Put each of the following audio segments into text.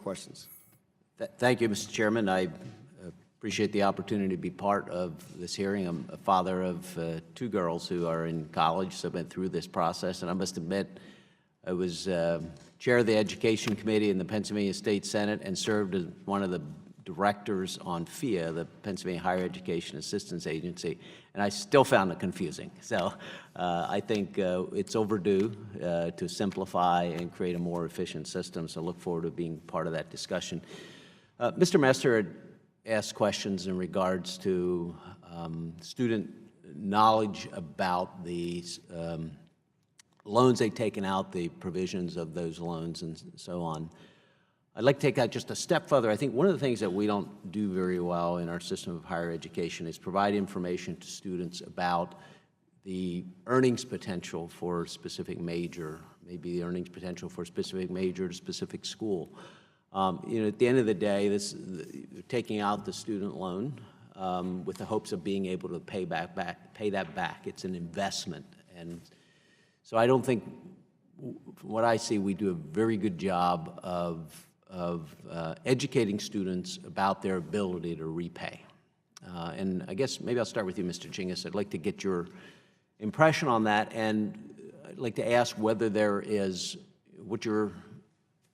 questions. Thank you, Mr. Chairman. I appreciate the opportunity to be part of this hearing. I'm a father of two girls who are in college, so I've been through this process, and I must admit I was chair of the Education Committee in the Pennsylvania State Senate and served as one of the directors on PHEA, the Pennsylvania Higher Education Assistance Agency, and I still found it confusing. So I think it's overdue to simplify and create a more efficient system, so I look forward to being part of that discussion. Mr. Messer had asked questions in regards to student knowledge about the loans they've taken out, the provisions of those loans, and so on. I'd like to take that just a step further. I think one of the things that we don't do very well in our system of higher education is provide information to students about the earnings potential for a specific major, maybe the earnings potential for a specific major at a specific school. At the end of the day, taking out the student loan with the hopes of being able to pay that back. It's an investment, and so I don't think, from what I see, we do a very good job of educating students about their ability to repay. And I guess maybe I'll start with you, Mr. Chingas. I'd like to get your impression on that, and I'd like to ask whether there is, what your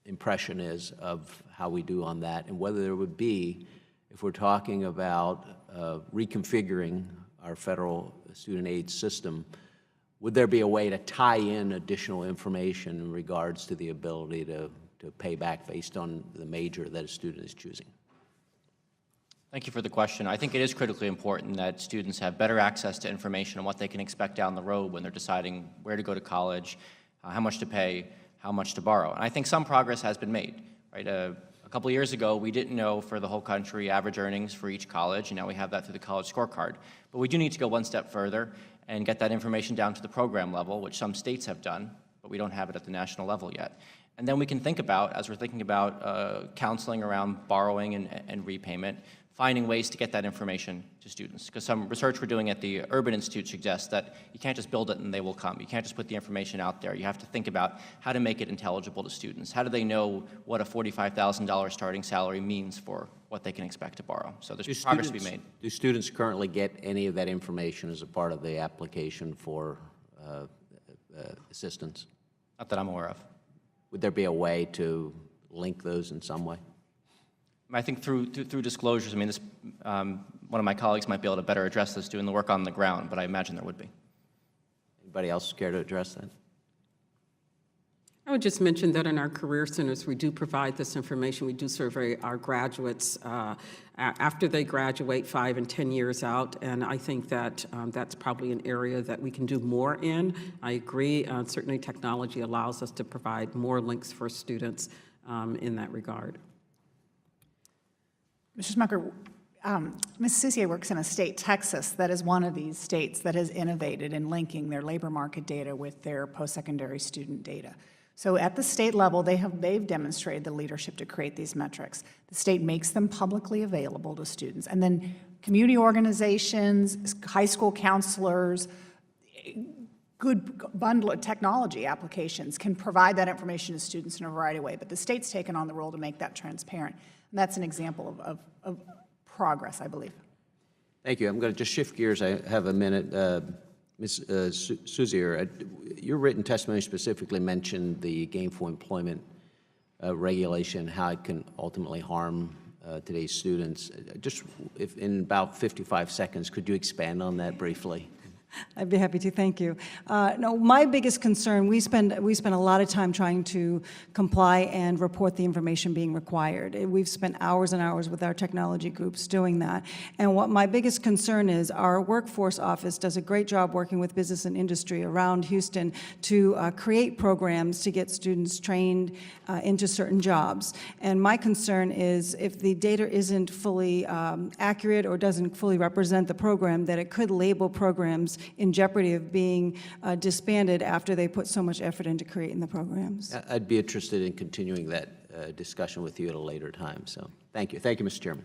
impression is of how we do on that, and whether there would be, if we're talking about reconfiguring our federal student aid system, would there be a way to tie in additional information in regards to the ability to pay back based on the major that a student is choosing? Thank you for the question. I think it is critically important that students have better access to information on what they can expect down the road when they're deciding where to go to college, how much to pay, how much to borrow. And I think some progress has been made. Right? A couple of years ago, we didn't know for the whole country average earnings for each college, and now we have that through the college scorecard. But we do need to go one step further and get that information down to the program level, which some states have done, but we don't have it at the national level yet. And then we can think about, as we're thinking about counseling around borrowing and repayment, finding ways to get that information to students. Because some research we're doing at the Urban Institute suggests that you can't just build it and they will come. You can't just put the information out there. You have to think about how to make it intelligible to students. How do they know what a $45,000 starting salary means for what they can expect to borrow? So there's progress to be made. Do students currently get any of that information as a part of the application for assistance? Not that I'm aware of. Would there be a way to link those in some way? I think through disclosures. I mean, one of my colleagues might be able to better address this doing the work on the ground, but I imagine there would be. Anybody else care to address that? I would just mention that in our career centers, we do provide this information. We do survey our graduates after they graduate 5 and 10 years out, and I think that that's probably an area that we can do more in. I agree. Certainly technology allows us to provide more links for students in that regard. Mr. Smucker, Ms. Soussier works in a state, Texas, that is one of these states that has innovated in linking their labor market data with their post-secondary student data. So at the state level, they've demonstrated the leadership to create these metrics. The state makes them publicly available to students. And then community organizations, high school counselors, good bundle of technology applications can provide that information to students in a variety of ways. But the state's taken on the role to make that transparent. And that's an example of progress, I believe. Thank you. I'm going to just shift gears. I have a minute. Ms. Soussier, your written testimony specifically mentioned the gainful employment regulation, how it can ultimately harm today's students. Just if in about 55 seconds, could you expand on that briefly? I'd be happy to, thank you. No, my biggest concern, we spend a lot of time trying to comply and report the information being required. We've spent hours and hours with our technology groups doing that. And what my biggest concern is, our workforce office does a great job working with business and industry around Houston to create programs to get students trained into certain jobs. And my concern is if the data isn't fully accurate or doesn't fully represent the program, that it could label programs in jeopardy of being disbanded after they put so much effort into creating the programs. I'd be interested in continuing that discussion with you at a later time. So thank you. Thank you, Mr. Chairman.